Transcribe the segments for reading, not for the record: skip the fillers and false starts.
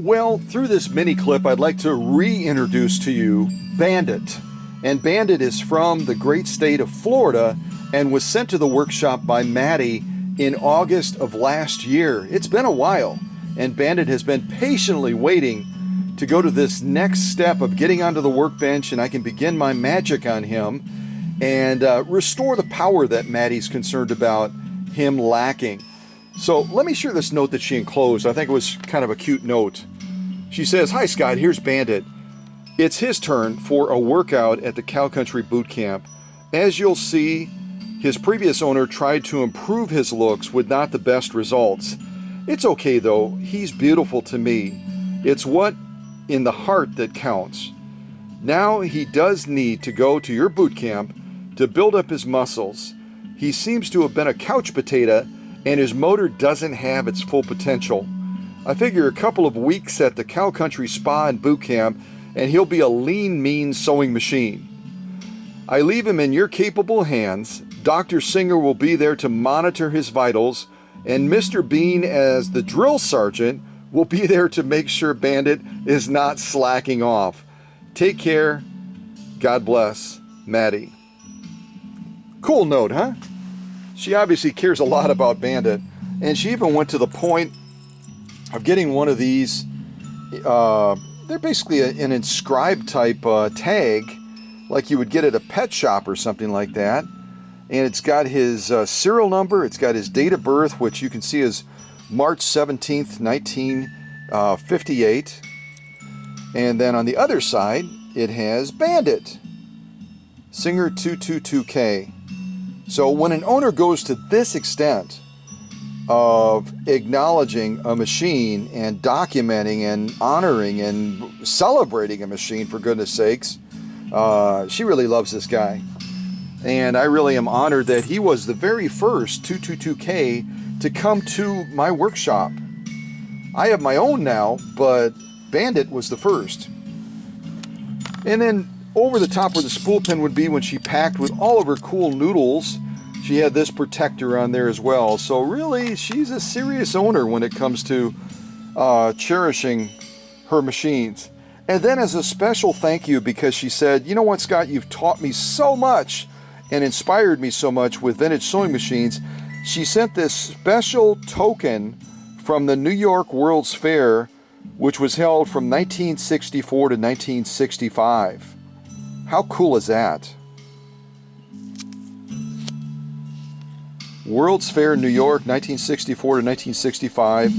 Well, through this mini clip, I'd like to reintroduce to you Bandit. And Bandit is from the great state of Florida and was sent to the workshop by Maddy in August of last year. It's been a while, and Bandit has been patiently waiting to go to this next step of getting onto the workbench, and I can begin my magic on him and restore the power that Maddy's concerned about him lacking. So let me share this note that she enclosed. I think it was kind of a cute note. She says, "Hi Scott, here's Bandit. It's his turn for a workout at the Cow Country Boot Camp. As you'll see, his previous owner tried to improve his looks with not the best results. It's okay though, he's beautiful to me. It's what in the heart that counts. Now he does need to go to your boot camp to build up his muscles. He seems to have been a couch potato and his motor doesn't have its full potential. I figure a couple of weeks at the Cow Country Spa and Boot Camp and he'll be a lean, mean sewing machine. I leave him in your capable hands. Dr. Singer will be there to monitor his vitals, and Mr. Bean, as the drill sergeant, will be there to make sure Bandit is not slacking off. Take care. God bless, Maddy." Cool note, huh? She obviously cares a lot about Bandit, and she even went to the point of getting one of these. They're basically an inscribed type tag, like you would get at a pet shop or something like that. And it's got his serial number, it's got his date of birth, which you can see is March 17th, 1958. And then on the other side, it has Bandit, Singer 222K. So when an owner goes to this extent of acknowledging a machine and documenting and honoring and celebrating a machine, for goodness sakes, she really loves this guy. And I really am honored that he was the very first 222K to come to my workshop. I have my own now, but Bandit was the first. And then over the top where the spool pin would be when she packed with all of her cool noodles, she had this protector on there as well. So really, she's a serious owner when it comes to cherishing her machines. And then as a special thank you, because she said, "You know what, Scott, you've taught me so much and inspired me so much with vintage sewing machines," she sent this special token from the New York World's Fair, which was held from 1964 to 1965. How cool is that? World's Fair, New York, 1964 to 1965.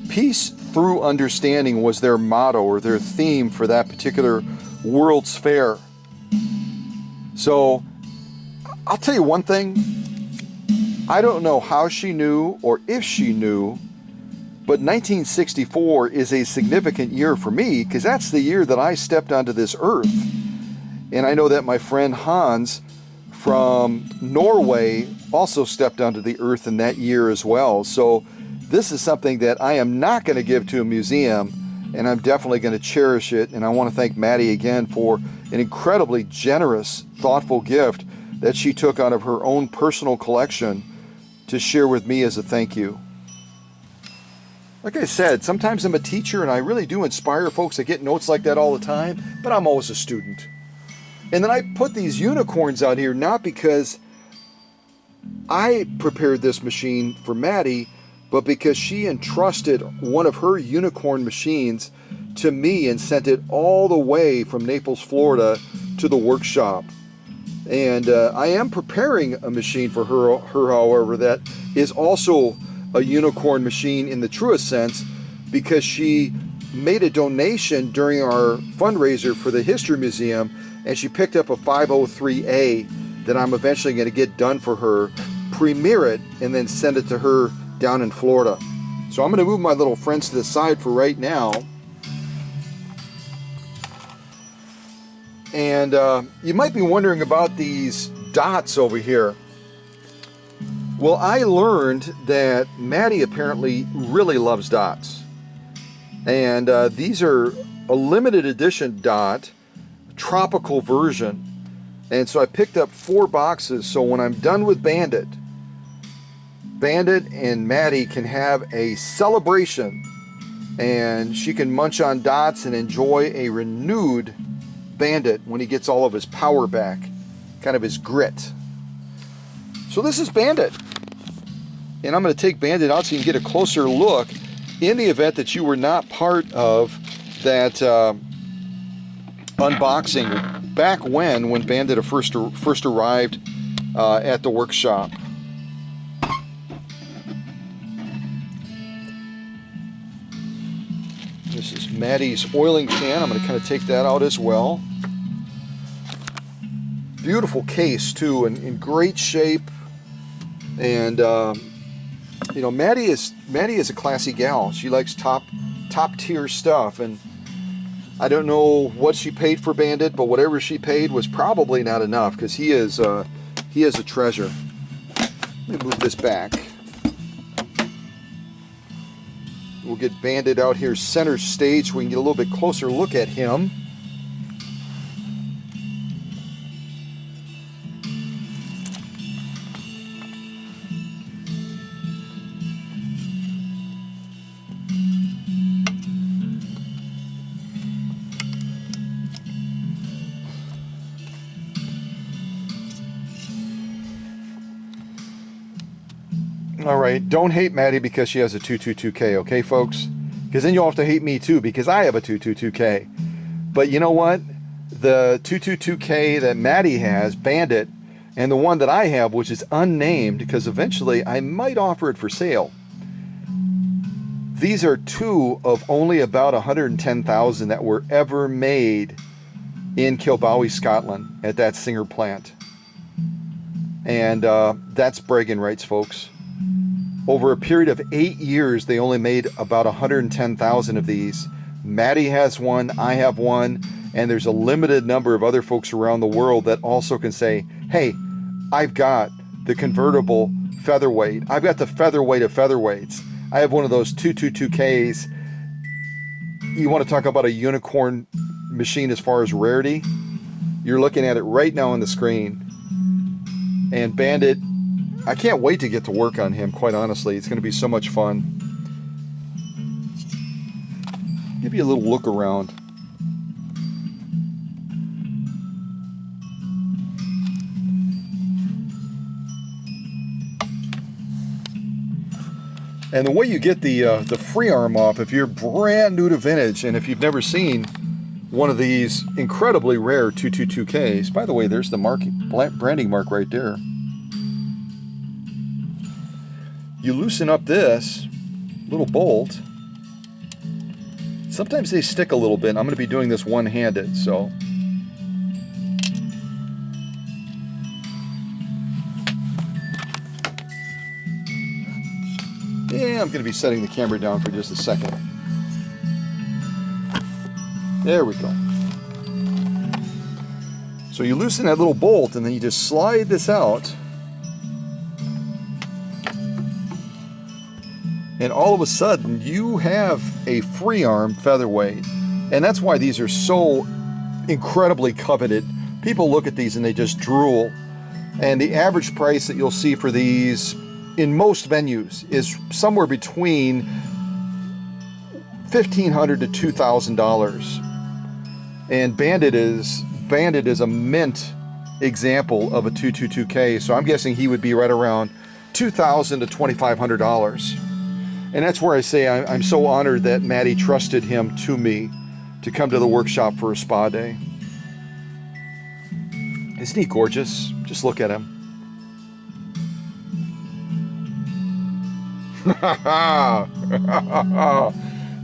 Peace through understanding was their motto or their theme for that particular World's Fair. So I'll tell you one thing. I don't know how she knew or if she knew, but 1964 is a significant year for me because that's the year that I stepped onto this earth. And I know that my friend Hans from Norway also stepped onto the earth in that year as well. So this is something that I am not going to give to a museum, and I'm definitely going to cherish it. And I want to thank Maddy again for an incredibly generous, thoughtful gift that she took out of her own personal collection to share with me as a thank you. Like I said, sometimes I'm a teacher and I really do inspire folks. I get notes like that all the time, but I'm always a student. And then I put these unicorns out here not because I prepared this machine for Maddy, but because she entrusted one of her unicorn machines to me and sent it all the way from Naples, Florida to the workshop. And I am preparing a machine for her, however, that is also a unicorn machine in the truest sense, because she made a donation during our fundraiser for the History Museum, and she picked up a 503A that I'm eventually going to get done for her, premiere it, and then send it to her down in Florida. So I'm going to move my little friends to the side for right now. And you might be wondering about these dots over here. Well, I learned that Maddy apparently really loves dots. And these are a limited edition dot, tropical version. And so I picked up 4 boxes, so when I'm done with Bandit and Maddy can have a celebration and she can munch on dots and enjoy a renewed Bandit when he gets all of his power back, kind of his grit. So this is Bandit, and I'm going to take Bandit out so you can get a closer look in the event that you were not part of that unboxing back when Bandit first arrived at the workshop. This is Maddy's oiling can. I'm going to kind of take that out as well. Beautiful case too, and in great shape. And you know, Maddy is a classy gal. She likes top tier stuff, and I don't know what she paid for Bandit, but whatever she paid was probably not enough, because he is a treasure. Let me move this back. We'll get Bandit out here center stage so we can get a little bit closer look at him. All right, don't hate Maddy because she has a 222K, okay, folks? Because then you'll have to hate me too, because I have a 222K. But you know what? The 222K that Maddy has, Bandit, and the one that I have, which is unnamed, because eventually I might offer it for sale. These are two of only about 110,000 that were ever made in Kilbowie, Scotland, at that Singer plant. And that's bragging rights, folks. Over a period of 8 years, they only made about 110,000 of these. Maddy has one, I have one, and there's a limited number of other folks around the world that also can say, hey, I've got the convertible featherweight. I've got the featherweight of featherweights. I have one of those 222Ks. You want to talk about a unicorn machine as far as rarity? You're looking at it right now on the screen. And Bandit, I can't wait to get to work on him, quite honestly. It's going to be so much fun. Give you a little look around. And the way you get the free arm off, if you're brand new to vintage, and if you've never seen one of these incredibly rare 222Ks, by the way, there's the branding mark right there. You loosen up this little bolt. Sometimes they stick a little bit. I'm going to be doing this one-handed, so. Yeah, I'm going to be setting the camera down for just a second. There we go. So you loosen that little bolt, and then you just slide this out. And all of a sudden, you have a free arm featherweight. And that's why these are so incredibly coveted. People look at these and they just drool. And the average price that you'll see for these in most venues is somewhere between $1,500 to $2,000. And Bandit is a mint example of a 222K. So I'm guessing he would be right around $2,000 to $2,500. And that's where I say I'm so honored that Maddy trusted him to me to come to the workshop for a spa day. Isn't he gorgeous? Just look at him.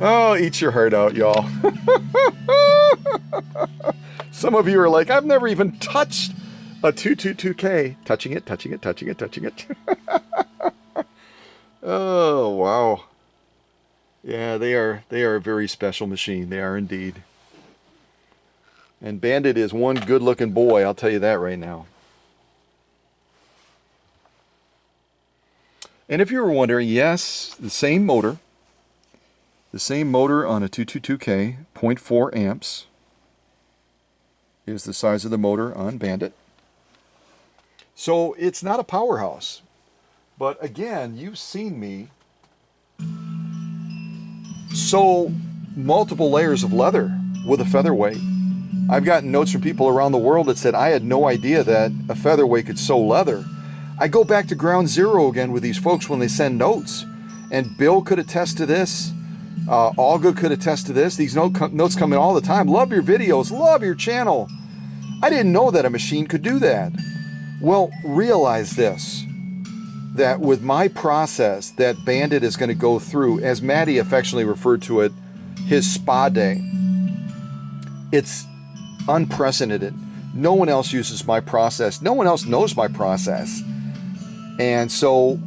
Oh, eat your heart out, y'all. Some of you are like, I've never even touched a 222K. Touching it, touching it, touching it, touching it. Oh, wow. Yeah, they are a very special machine. They are indeed. And Bandit is one good-looking boy, I'll tell you that right now. And if you were wondering, yes, the same motor on a 222K, 0.4 amps is the size of the motor on Bandit. So it's not a powerhouse. But again, you've seen me sew multiple layers of leather with a featherweight. I've gotten notes from people around the world that said, I had no idea that a featherweight could sew leather. I go back to ground zero again with these folks when they send notes. And Bill could attest to this. Olga could attest to this. These notes come in all the time. Love your videos. Love your channel. I didn't know that a machine could do that. Well, realize this, that with my process that Bandit is going to go through, as Maddy affectionately referred to it, his spa day, it's unprecedented. No one else uses my process. No one else knows my process. And so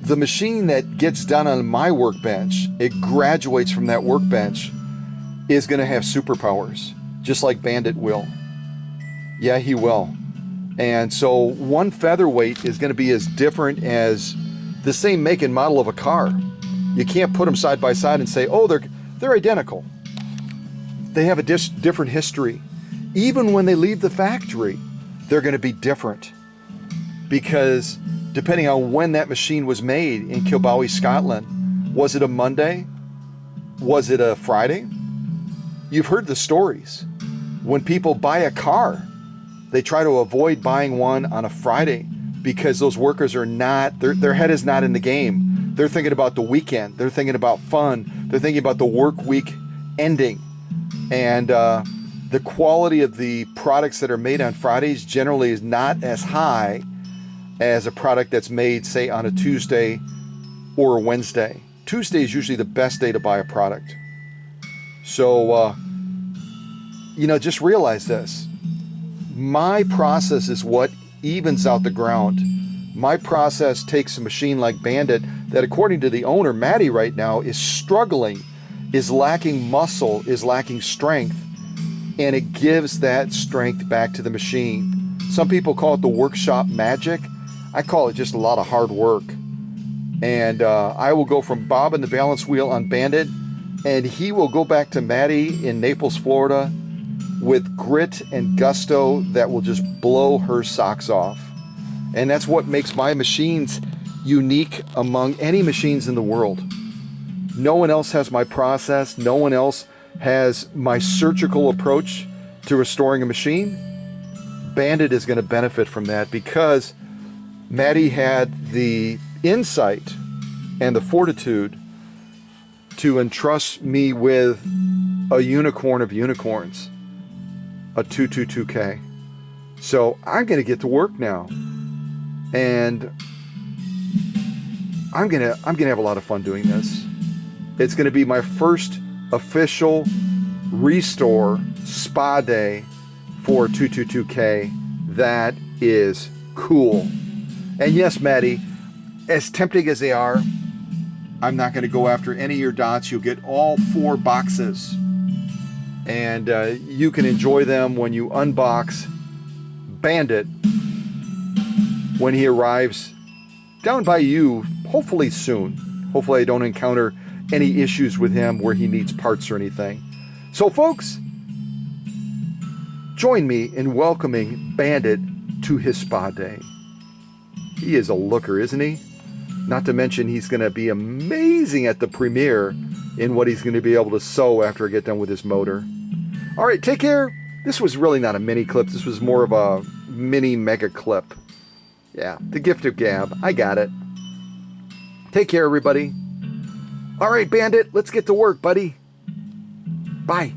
the machine that gets done on my workbench, it graduates from that workbench, is going to have superpowers, just like Bandit will. Yeah, he will. And so one featherweight is going to be as different as the same make and model of a car. You can't put them side by side and say, oh, they're identical. They have a different history. Even when they leave the factory, they're going to be different. Because depending on when that machine was made in Kilbowie, Scotland, was it a Monday? Was it a Friday? You've heard the stories. When people buy a car, they try to avoid buying one on a Friday because those workers are not, their head is not in the game. They're thinking about the weekend. They're thinking about fun. They're thinking about the work week ending. And the quality of the products that are made on Fridays generally is not as high as a product that's made, say, on a Tuesday or a Wednesday. Tuesday is usually the best day to buy a product. So, just realize this. My process is what evens out the ground. My process takes a machine like Bandit that, according to the owner, Maddy, right now is struggling, is lacking muscle, is lacking strength, and it gives that strength back to the machine. Some people call it the workshop magic. I call it just a lot of hard work. And I will go from Bob and the balance wheel on Bandit, and he will go back to Maddy in Naples, Florida, with grit and gusto that will just blow her socks off. And that's what makes my machines unique among any machines in the world. No one else has my process. No one else has my surgical approach to restoring a machine. Bandit is going to benefit from that because Maddy had the insight and the fortitude to entrust me with a unicorn of unicorns, a 222K. So I'm going to get to work now, and I'm going to have a lot of fun doing this. It's going to be my first official restore spa day for 222K. That is cool. And yes, Maddy, as tempting as they are, I'm not going to go after any of your dots. You'll get all 4 boxes. And you can enjoy them when you unbox Bandit when he arrives down by you, hopefully soon. Hopefully I don't encounter any issues with him where he needs parts or anything. So folks, join me in welcoming Bandit to his spa day. He is a looker, isn't he? Not to mention he's going to be amazing at the premiere in what he's going to be able to sew after I get done with his motor. All right, take care. This was really not a mini clip. This was more of a mini mega clip. Yeah, the gift of gab. I got it. Take care, everybody. All right, Bandit, let's get to work, buddy. Bye.